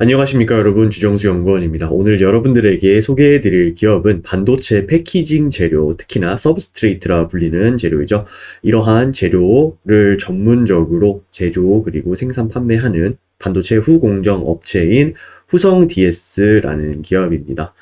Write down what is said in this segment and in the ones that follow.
안녕하십니까 여러분, 주정수 연구원입니다. 오늘 여러분들에게 소개해드릴 기업은 반도체 패키징 재료, 특히나 서브스트레이트라 불리는 재료이죠. 이러한 재료를 전문적으로 제조 그리고 생산 판매하는 반도체 후공정 업체인 후성 DS라는 기업입니다.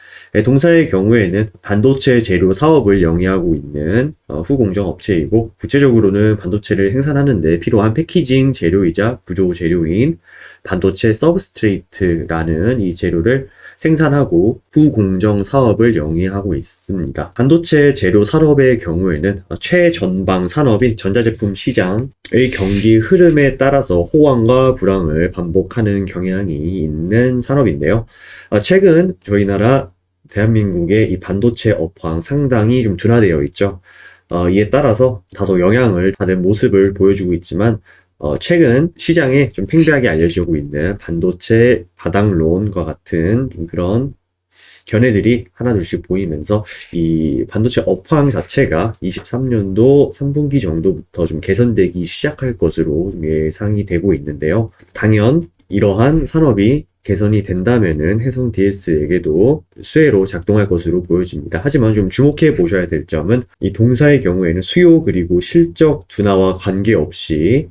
동사의 경우에는 반도체 재료 사업을 영위하고 있는 후공정 업체이고, 구체적으로는 반도체를 생산하는 데 필요한 패키징 재료이자 구조 재료인 반도체 서브스트레이트라는 이 재료를 생산하고 후공정 사업을 영위하고 있습니다. 반도체 재료 산업의 경우에는 최전방 산업인 전자제품 시장의 경기 흐름에 따라서 호황과 불황을 반복하는 경향이 있는 산업인데요. 최근 저희 나라 대한민국의 이 반도체 업황 상당히 좀 둔화되어 있죠. 이에 따라서 다소 영향을 받은 모습을 보여주고 있지만, 최근 시장에 좀 팽배하게 알려지고 있는 반도체 바닥론과 같은 그런 견해들이 하나둘씩 보이면서 이 반도체 업황 자체가 23년도 3분기 정도부터 좀 개선되기 시작할 것으로 예상이 되고 있는데요. 당연 이러한 산업이 개선이 된다면은 해성 DS에게도 수혜로 작동할 것으로 보여집니다. 하지만 좀 주목해 보셔야 될 점은, 이 동사의 경우에는 수요 그리고 실적 둔화와 관계없이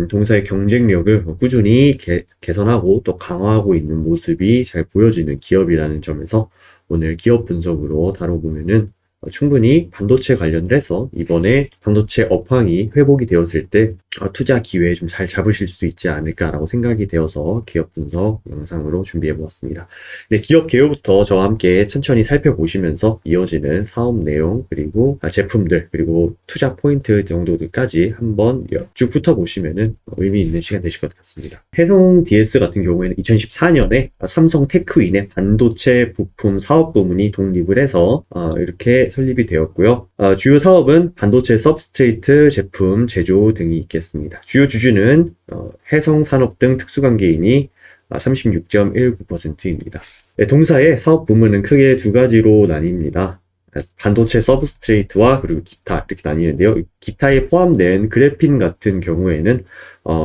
동사의 경쟁력을 꾸준히 개선하고 또 강화하고 있는 모습이 잘 보여지는 기업이라는 점에서 오늘 기업 분석으로 다뤄보면은 충분히 반도체 관련을 해서 이번에 반도체 업황이 회복이 되었을 때 투자 기회 좀 잘 잡으실 수 있지 않을까라고 생각이 되어서 기업 분석 영상으로 준비해 보았습니다. 네, 기업 개요부터 저와 함께 천천히 살펴보시면서 이어지는 사업 내용 그리고 제품들 그리고 투자 포인트 정도들까지 한번 쭉 훑어보시면은 의미 있는 시간 되실 것 같습니다. 해성 DS 같은 경우에는 2014년에 삼성 테크윈의 반도체 부품 사업 부문이 독립을 해서 이렇게 설립이 되었고요. 주요 사업은 반도체 서브스트레이트 제품 제조 등이 있겠습니다. 주요 주주는 해성산업 등 특수관계인이 36.19%입니다. 동사의 사업 부문은 크게 두 가지로 나뉩니다. 반도체 서브스트레이트와 그리고 기타 이렇게 나뉘는데요. 기타에 포함된 그래핀 같은 경우에는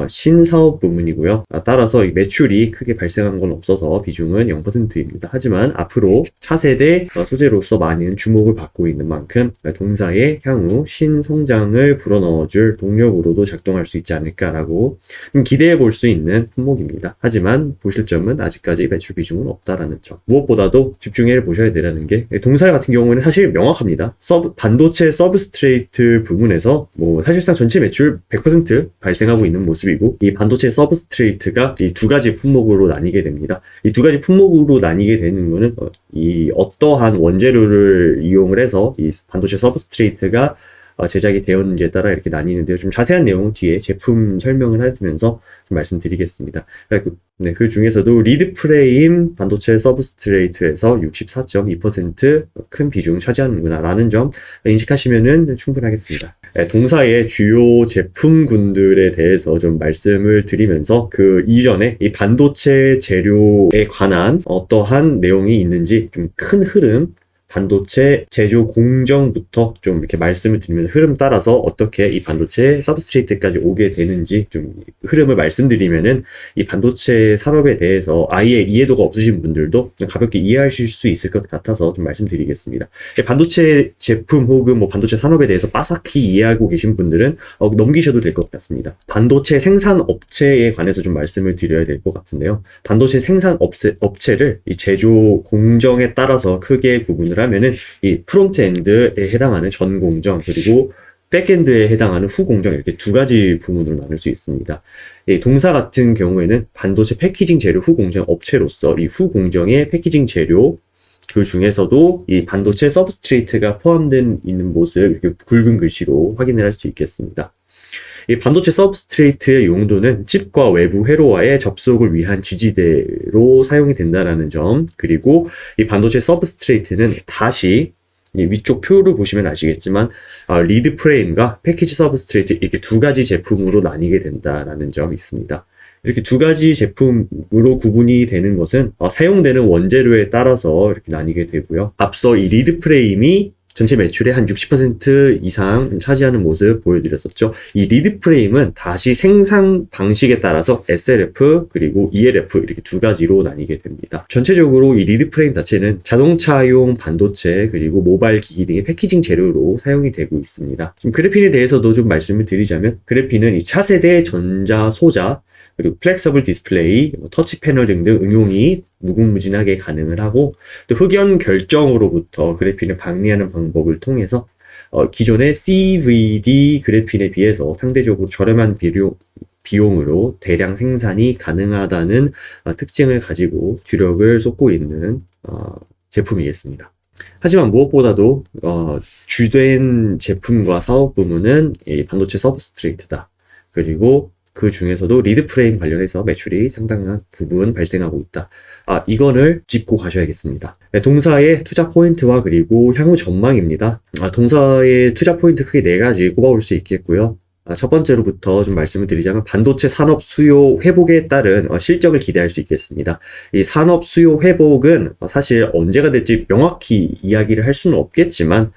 신사업 부문이고요. 따라서 이 매출이 크게 발생한 건 없어서 비중은 0%입니다. 하지만 앞으로 차세대 소재로서 많은 주목을 받고 있는 만큼 동사의 향후 신성장을 불어넣어줄 동력으로도 작동할 수 있지 않을까라고 기대해 볼 수 있는 품목입니다. 하지만 보실 점은 아직까지 매출 비중은 없다라는 점. 무엇보다도 집중해 보셔야 되라는 게, 동사 같은 경우에는 사실 명확합니다. 반도체 서브스트레이트 부문에서 사실상 전체 매출 100% 발생하고 있는 모습이고, 이 반도체 서브스트레이트가 이 두 가지 품목으로 나뉘게 됩니다. 이 두 가지 품목으로 나뉘게 되는 거는 이 어떠한 원재료를 이용을 해서 이 반도체 서브스트레이트가 제작이 되었는지에 따라 이렇게 나뉘는데요. 좀 자세한 내용은 뒤에 제품 설명을 하면서 좀 말씀드리겠습니다. 그 중에서도 리드 프레임 반도체 서브스트레이트에서 64.2% 큰 비중 차지하는구나 라는 점 인식하시면 충분하겠습니다. 동사의 주요 제품군들에 대해서 좀 말씀을 드리면서 그 이전에 이 반도체 재료에 관한 어떠한 내용이 있는지 좀 큰 흐름, 반도체 제조 공정부터 좀 이렇게 말씀을 드리면서 흐름 따라서 어떻게 이 반도체 서브스트레이트까지 오게 되는지 좀 흐름을 말씀드리면은, 이 반도체 산업에 대해서 아예 이해도가 없으신 분들도 좀 가볍게 이해하실 수 있을 것 같아서 좀 말씀드리겠습니다. 반도체 제품 혹은 반도체 산업에 대해서 빠삭히 이해하고 계신 분들은 넘기셔도 될 것 같습니다. 반도체 생산 업체에 관해서 좀 말씀을 드려야 될 것 같은데요. 반도체 생산 업체를 이 제조 공정에 따라서 크게 구분을 하면은 이 프론트엔드에 해당하는 전 공정 그리고 백엔드에 해당하는 후 공정, 이렇게 두 가지 부문으로 나눌 수 있습니다. 이 동사 같은 경우에는 반도체 패키징 재료 후 공정 업체로서 이 후 공정의 패키징 재료 그 중에서도 이 반도체 서브스트레이트가 포함된 있는 모습 이렇게 굵은 글씨로 확인을 할 수 있겠습니다. 이 반도체 서브스트레이트의 용도는 칩과 외부 회로와의 접속을 위한 지지대로 사용이 된다는 점, 그리고 이 반도체 서브스트레이트는 다시 위쪽 표를 보시면 아시겠지만 리드 프레임과 패키지 서브스트레이트 이렇게 두 가지 제품으로 나뉘게 된다는 점이 있습니다. 이렇게 두 가지 제품으로 구분이 되는 것은 사용되는 원재료에 따라서 이렇게 나뉘게 되고요. 앞서 이 리드 프레임이 전체 매출의 한 60% 이상 차지하는 모습 보여드렸었죠. 이 리드 프레임은 다시 생산 방식에 따라서 SLF 그리고 ELF 이렇게 두 가지로 나뉘게 됩니다. 전체적으로 이 리드 프레임 자체는 자동차용 반도체 그리고 모바일 기기 등의 패키징 재료로 사용이 되고 있습니다. 좀 그래핀에 대해서도 좀 말씀을 드리자면, 그래핀은 이 차세대 전자 소자 그리고 플렉서블 디스플레이, 터치 패널 등등 응용이 무궁무진하게 가능을 하고, 또 흑연 결정으로부터 그래핀을 방리하는 방법을 통해서 기존의 CVD 그래핀에 비해서 상대적으로 저렴한 비용으로 대량 생산이 가능하다는 특징을 가지고 주력을 쏟고 있는 제품이겠습니다. 하지만 무엇보다도 주된 제품과 사업 부문은 이 반도체 서브스트레이트다. 그리고 그 중에서도 리드 프레임 관련해서 매출이 상당한 부분 발생하고 있다. 이거를 짚고 가셔야겠습니다. 동사의 투자 포인트와 그리고 향후 전망입니다. 동사의 투자 포인트 크게 4가지 꼽아볼 수 있겠고요. 첫 번째로부터 좀 말씀을 드리자면, 반도체 산업 수요 회복에 따른 실적을 기대할 수 있겠습니다. 이 산업 수요 회복은 사실 언제가 될지 명확히 이야기를 할 수는 없겠지만,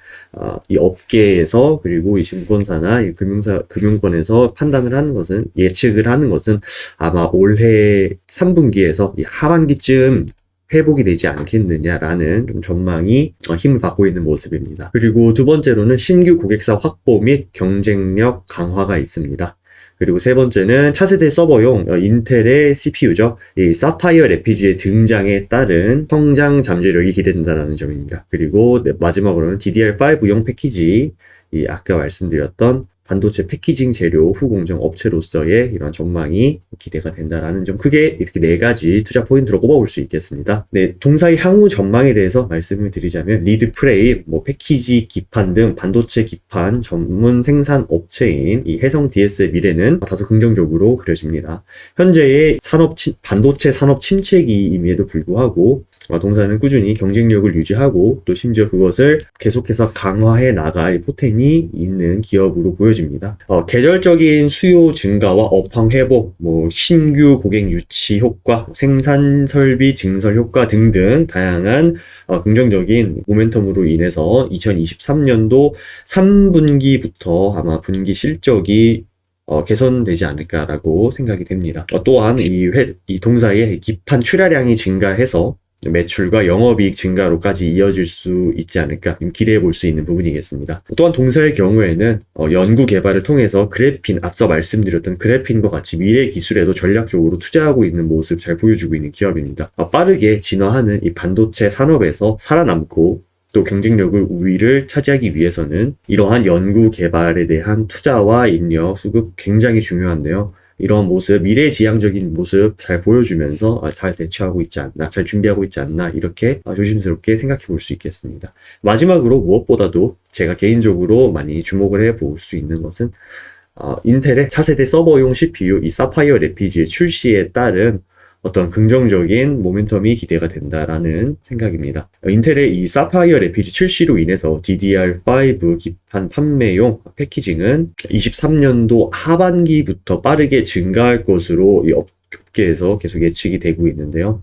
이 업계에서 그리고 이 증권사나 이 금융권에서 판단을 하는 것은, 예측을 하는 것은 아마 올해 3분기에서 이 하반기쯤 회복이 되지 않겠느냐라는 좀 전망이 힘을 받고 있는 모습입니다. 그리고 두 번째로는 신규 고객사 확보 및 경쟁력 강화가 있습니다. 그리고 세 번째는 차세대 서버용 인텔의 CPU죠. 이 사파이어 레피지의 등장에 따른 성장 잠재력이 기대된다는 점입니다. 그리고 마지막으로는 DDR5용 패키지, 이 아까 말씀드렸던 반도체 패키징 재료 후공정 업체로서의 이런 전망이 기대가 된다라는 점, 크게 이렇게 4가지 투자 포인트로 꼽아볼 수 있겠습니다. 네, 동사의 향후 전망에 대해서 말씀을 드리자면, 리드 프레임, 패키지 기판 등 반도체 기판 전문 생산 업체인 이 해성 DS의 미래는 다소 긍정적으로 그려집니다. 현재의 반도체 산업 침체기임에도 불구하고 동사는 꾸준히 경쟁력을 유지하고 또 심지어 그것을 계속해서 강화해 나갈 포텐이 있는 기업으로 보여집니다. 계절적인 수요 증가와 업황 회복, 신규 고객 유치 효과, 생산 설비 증설 효과 등등 다양한 긍정적인 모멘텀으로 인해서 2023년도 3분기부터 아마 분기 실적이 개선되지 않을까라고 생각이 됩니다. 또한 이 동사의 기판 출하량이 증가해서 매출과 영업이익 증가로까지 이어질 수 있지 않을까 기대해 볼 수 있는 부분이겠습니다. 또한 동사의 경우에는 연구 개발을 통해서 그래핀, 앞서 말씀드렸던 그래핀과 같이 미래 기술에도 전략적으로 투자하고 있는 모습 잘 보여주고 있는 기업입니다. 빠르게 진화하는 이 반도체 산업에서 살아남고 또 경쟁력을 우위를 차지하기 위해서는 이러한 연구 개발에 대한 투자와 인력, 수급 굉장히 중요한데요. 이런 모습, 미래지향적인 모습 잘 보여주면서 잘 대처하고 있지 않나, 잘 준비하고 있지 않나, 이렇게 조심스럽게 생각해 볼 수 있겠습니다. 마지막으로 무엇보다도 제가 개인적으로 많이 주목을 해 볼 수 있는 것은 인텔의 차세대 서버용 CPU 이 사파이어 레피지의 출시에 따른 어떤 긍정적인 모멘텀이 기대가 된다라는 생각입니다. 인텔의 이 사파이어 레피지 출시로 인해서 DDR5 기판 판매용 패키징은 23년도 하반기부터 빠르게 증가할 것으로 이 업계에서 계속 예측이 되고 있는데요.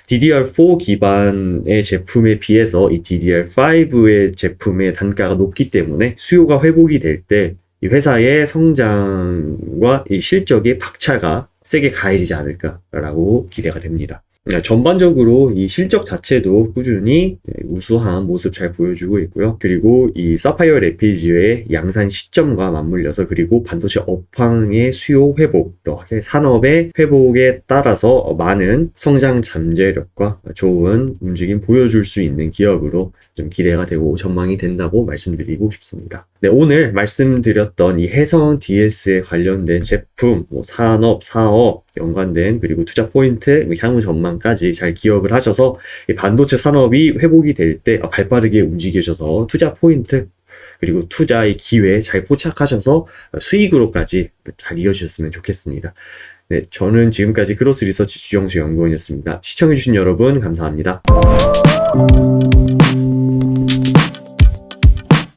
DDR4 기반의 제품에 비해서 이 DDR5의 제품의 단가가 높기 때문에 수요가 회복이 될 때 이 회사의 성장과 이 실적의 박차가 세게 가해지지 않을까라고 기대가 됩니다. 전반적으로 이 실적 자체도 꾸준히 우수한 모습 잘 보여주고 있고요. 그리고 이 사파이어 레피지의 양산 시점과 맞물려서, 그리고 반도체 업황의 수요 회복, 이렇게 산업의 회복에 따라서 많은 성장 잠재력과 좋은 움직임 보여줄 수 있는 기업으로 좀 기대가 되고 전망이 된다고 말씀드리고 싶습니다. 네, 오늘 말씀드렸던 이 해성 DS에 관련된 제품, 산업, 사업 연관된, 그리고 투자 포인트, 향후 전망까지 잘 기억을 하셔서 이 반도체 산업이 회복이 될 때 발빠르게 움직이셔서 투자 포인트 그리고 투자의 기회 잘 포착하셔서 수익으로까지 잘 이어주셨으면 좋겠습니다. 네, 저는 지금까지 크로스 리서치 주정수 연구원이었습니다. 시청해주신 여러분 감사합니다.